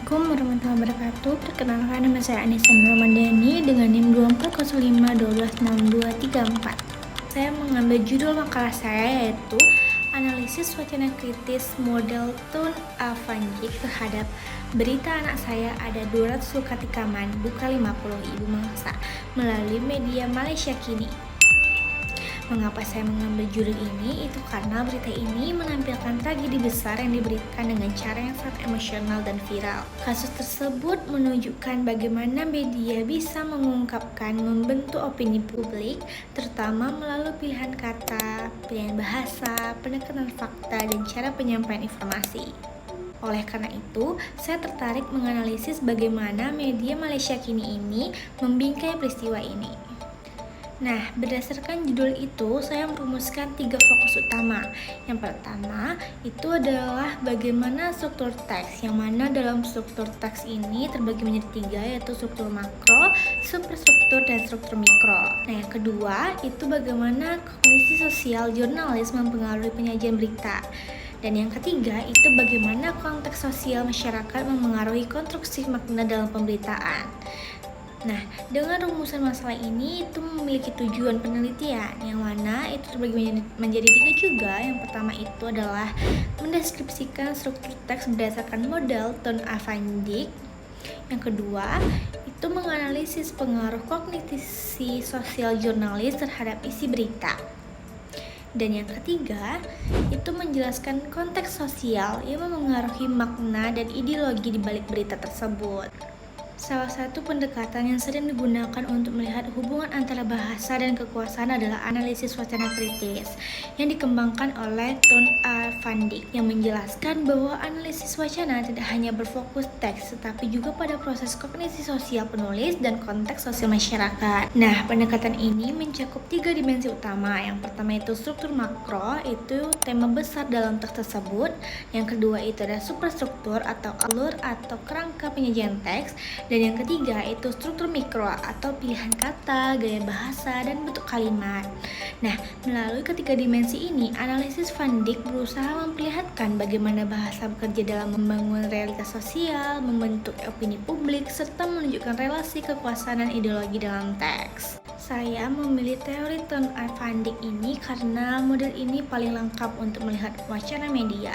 Assalamualaikum warahmatullahi wabarakatuh. Perkenalkan, nama saya Anissa Ramadhani dengan NIM 2405126234. Saya mengambil judul makalah saya yaitu Analisis Wacana Kritis Model Tun Van Dijk terhadap berita anak saya ada 200 luka tikaman, buka 50 ibu mangsa melalui media Malaysia Kini. Mengapa saya mengambil judul ini? Itu karena berita ini menampilkan tragedi besar yang diberikan dengan cara yang sangat emosional dan viral. Kasus tersebut menunjukkan bagaimana media bisa mengungkapkan, membentuk opini publik, terutama melalui pilihan kata, pilihan bahasa, pendekatan fakta, dan cara penyampaian informasi. Oleh karena itu, saya tertarik menganalisis bagaimana media Malaysia Kini ini membingkai peristiwa ini. Nah, berdasarkan judul itu, saya merumuskan 3 fokus utama. Yang pertama, itu adalah bagaimana struktur teks, yang mana dalam struktur teks ini terbagi menjadi 3, yaitu struktur makro, superstruktur, dan struktur mikro. Nah, yang kedua, itu bagaimana kognisi sosial jurnalis mempengaruhi penyajian berita. Dan yang ketiga, itu bagaimana konteks sosial masyarakat mempengaruhi konstruksi makna dalam pemberitaan. Nah, dengan rumusan masalah ini itu memiliki tujuan penelitian yang mana itu terbagi menjadi 3 juga. Yang pertama itu adalah mendeskripsikan struktur teks berdasarkan model Tun Van Dijk. Yang kedua, itu menganalisis pengaruh kognisi sosial jurnalis terhadap isi berita. Dan yang ketiga, itu menjelaskan konteks sosial yang memengaruhi makna dan ideologi di balik berita tersebut. Salah satu pendekatan yang sering digunakan untuk melihat hubungan antara bahasa dan kekuasaan adalah analisis wacana kritis yang dikembangkan oleh Tun Van Dijk, yang menjelaskan bahwa analisis wacana tidak hanya berfokus teks tetapi juga pada proses kognisi sosial penulis dan konteks sosial masyarakat. Nah, pendekatan ini mencakup 3 dimensi utama. Yang pertama itu struktur makro, itu tema besar dalam teks tersebut. Yang kedua itu ada superstruktur atau alur atau kerangka penyajian teks. Dan yang ketiga itu struktur mikro atau pilihan kata, gaya bahasa, dan bentuk kalimat. Nah, melalui ketiga dimensi ini, analisis Van Dijk berusaha memperlihatkan bagaimana bahasa bekerja dalam membangun realitas sosial, membentuk opini publik, serta menunjukkan relasi kekuasaan dan ideologi dalam teks. Saya memilih teori Tun Van Dijk ini karena model ini paling lengkap untuk melihat wacana media.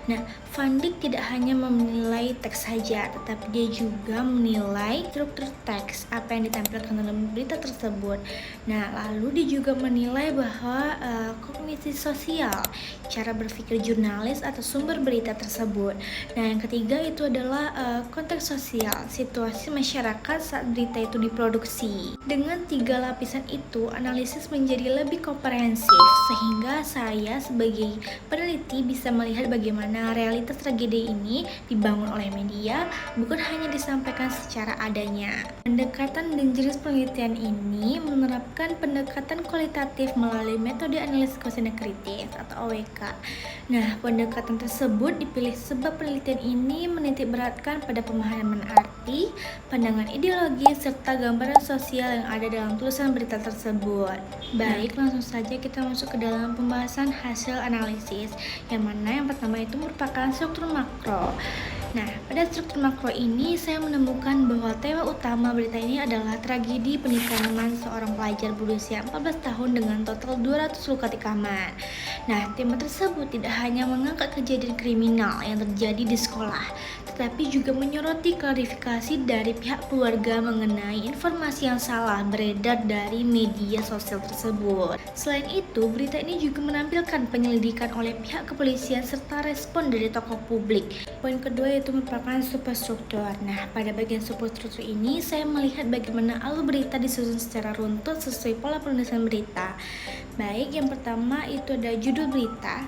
Nah, Van Dijk tidak hanya menilai teks saja, tetapi dia juga menilai struktur teks, apa yang ditampilkan dalam berita tersebut. Nah, lalu dia juga menilai bahwa kognisi sosial, cara berpikir jurnalis atau sumber berita tersebut. Nah, yang ketiga itu adalah konteks sosial, situasi masyarakat saat berita itu diproduksi. Dengan 3 lapisan itu, analisis menjadi lebih komprehensif sehingga saya sebagai peneliti bisa melihat bagaimana realitas tragedi ini dibangun oleh media, bukan hanya disampaikan secara adanya. Pendekatan dan jenis penelitian ini menerapkan pendekatan kualitatif melalui metode analisis wacana kritis atau AWK. Nah, pendekatan tersebut dipilih sebab penelitian ini menitik beratkan pada pemahaman arti, pandangan ideologi, serta gambaran sosial yang ada dalam tulisan berita tersebut. Baik, langsung saja kita masuk ke dalam pembahasan hasil analisis, yang mana yang pertama itu merupakan struktur makro. Nah, pada struktur makro ini saya menemukan bahwa tema utama berita ini adalah tragedi penikaman seorang pelajar berusia 14 tahun dengan total 200 luka tikaman. Nah, tema tersebut tidak hanya mengangkat kejadian kriminal yang terjadi di sekolah, tetapi juga menyoroti klarifikasi dari pihak keluarga mengenai informasi yang salah beredar dari media sosial tersebut. Selain itu, berita ini juga menampilkan penyelidikan oleh pihak kepolisian serta respon dari tokoh publik. Poin kedua yaitu merupakan superstruktur. Nah, pada bagian superstruktur ini saya melihat bagaimana alur berita disusun secara runtut sesuai pola penulisan berita. Baik, yang pertama itu ada judul berita,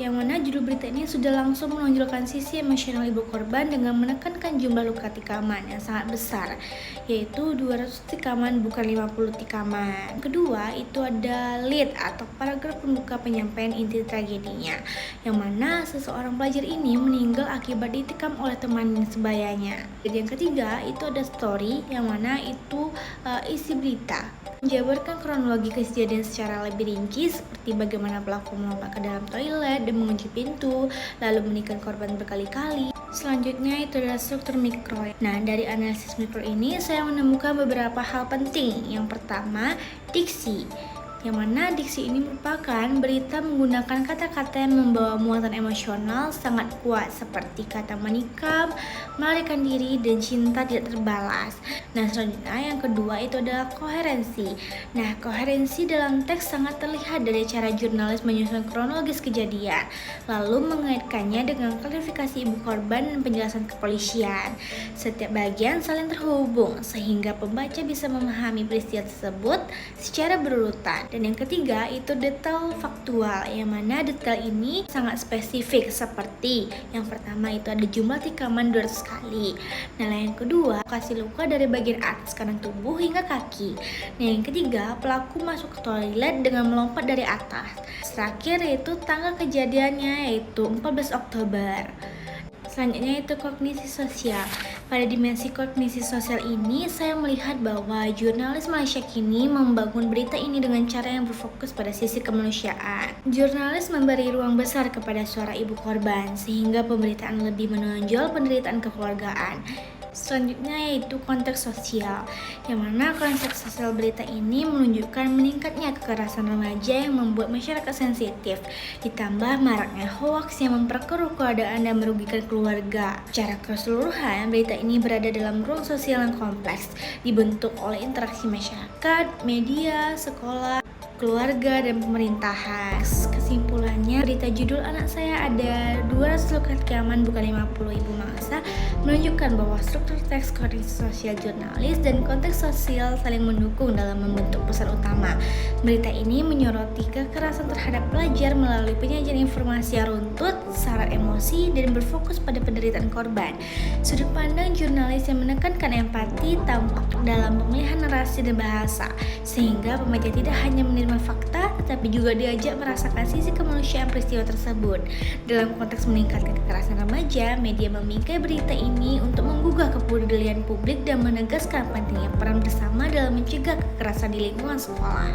yang mana judul berita ini sudah langsung menonjolkan sisi emosional ibu korban dengan menekankan jumlah luka tikaman yang sangat besar, yaitu 200 tikaman bukan 50 tikaman. Kedua, itu ada lead atau paragraf pembuka penyampaian inti tragedinya, yang mana seseorang pelajar ini meninggal akibat ditikam oleh teman sebayanya. Dan yang ketiga, itu ada story, yang mana itu isi berita menjabarkan kronologi kejadian secara lebih rinci seperti bagaimana pelaku melompat ke dalam toilet dan mengunci pintu, lalu menikam korban berkali-kali. Selanjutnya itu adalah struktur mikro. Nah, dari analisis mikro ini saya menemukan beberapa hal penting. Yang pertama, diksi. Yang mana diksi ini merupakan berita menggunakan kata-kata yang membawa muatan emosional sangat kuat seperti kata menikam, melarikan diri, dan cinta tidak terbalas. Nah, selanjutnya yang kedua itu adalah koherensi. Nah, koherensi dalam teks sangat terlihat dari cara jurnalis menyusun kronologis kejadian, lalu mengaitkannya dengan klarifikasi ibu korban dan penjelasan kepolisian. Setiap bagian saling terhubung sehingga pembaca bisa memahami peristiwa tersebut secara berurutan. Dan yang ketiga itu detail faktual, yang mana detail ini sangat spesifik seperti yang pertama itu ada jumlah tikaman 200 kali. Nah, yang kedua lokasi luka dari bagian atas kanan tubuh hingga kaki. Nah, yang ketiga pelaku masuk ke toilet dengan melompat dari atas. Terakhir yaitu tanggal kejadiannya yaitu 14 Oktober. Selanjutnya itu kognisi sosial. Pada dimensi kognisi sosial ini, saya melihat bahwa jurnalis Malaysia kini membangun berita ini dengan cara yang berfokus pada sisi kemanusiaan. Jurnalis memberi ruang besar kepada suara ibu korban, sehingga pemberitaan lebih menonjol penderitaan kekeluargaan. Selanjutnya yaitu konteks sosial, yang mana konteks sosial berita ini menunjukkan meningkatnya kekerasan remaja yang membuat masyarakat sensitif, ditambah maraknya hoaks yang memperkeruh keadaan dan merugikan keluarga. Secara keseluruhan, berita ini berada dalam ruang sosial yang kompleks, dibentuk oleh interaksi masyarakat, media, sekolah, keluarga, dan pemerintahan. Kesimpulannya, berita judul anak saya ada 200 luka tikaman bukan 50 ibu mangsa menunjukkan bahwa struktur teks konteks sosial jurnalis dan konteks sosial saling mendukung dalam membentuk pesan utama. Berita ini menyoroti kekerasan terhadap pelajar melalui penyajian informasi yang runtut, syarat emosi, dan berfokus pada penderitaan korban. Sudut pandang jurnalis yang menekankan empati tampak dalam pemilihan narasi dan bahasa, sehingga pembaca tidak hanya menerima fakta, tetapi juga diajak merasakan sisi kemanusiaan peristiwa tersebut. Dalam konteks meningkatkan kekerasan remaja, media memikai berita ini untuk menggugah kepedulian publik dan menegaskan pentingnya peran bersama dalam mencegah kekerasan di lingkungan sekolah.